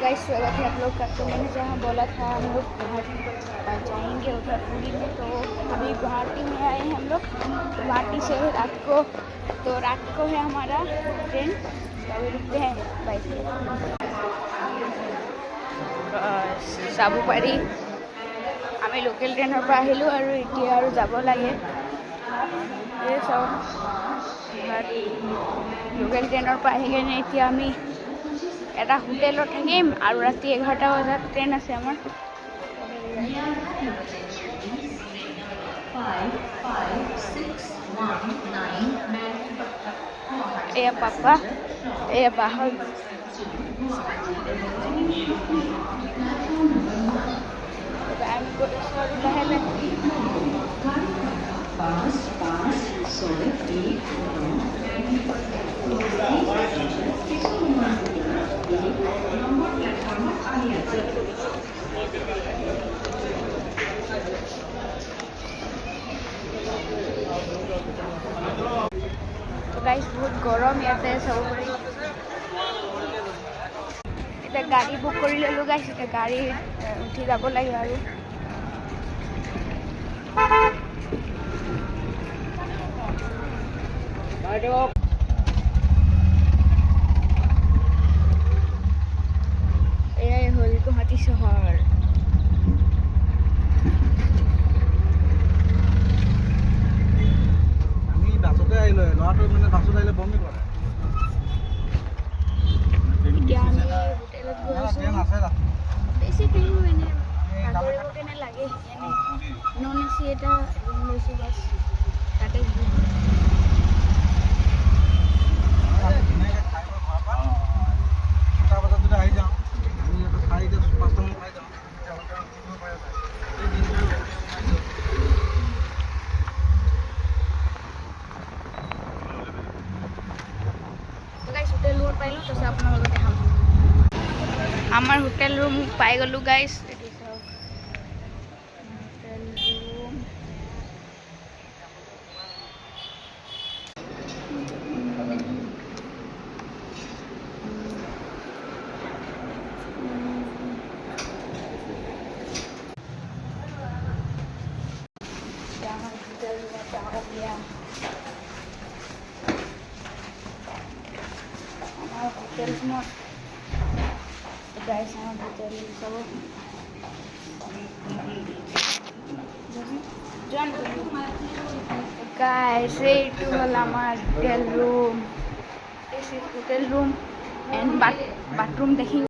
Guys स्वागत है आप लोग का। तो मैंने जहाँ बोला था हम लोग गुवाहाटी जाएंगे उधर पुरी में, तो अभी गुवाहाटी में आए हैं हम लोग। गुवाहाटी से रात को है हमारा ट्रेन, तो अभी रुकते हैं बाइक साबुपारी। आमी लोकल ट्रेनर पर आहिलो और इतिया और যাব লাগে। ये सब लोकल ट्रेनर पर आहि केने इतिया आमी এটা হোটেলত থাকিম আৰু ৰাতি 11টা বজাত ট্ৰেইন আছে আমাৰ। এয়া পাপা, এয়া বাহৰ আমি কৰিছোঁ আৰু লাহে লাহে तो गाइस बहुत गरम इते सब इतना गाड़ी बुक कर ललो गाइस। इतना गाड़ी उठी যাব লাগে আৰু এয়াই হ'ল গুৱাহাটী চহৰ। বাছতে আহিলো, ল'ৰাটো মানে বাছত আহিলে বমি কৰে। এতিয়া আমি হোটেলত গৈ আছোঁ। বেছি দিন মানে ভাগৰিব কেনে লাগে, এনে নন এচি এটা ৰুম লৈছোঁ বাছ তাতে। আহি যাওঁ আমি খাই দিওঁ, 5টামান খাই যাওঁ। হোটেল ৰুম পাইলোঁ, তাৰপিছত আপোনালোকক দেখাম। আমাৰ হোটেল ৰুম পাই গ'লোঁ গাইছ। হোটেল ৰুম होटल में गाइस हम होटल सब जॉन गाइस इट हल हमार hotel room. This is hotel room and bathroom देखी।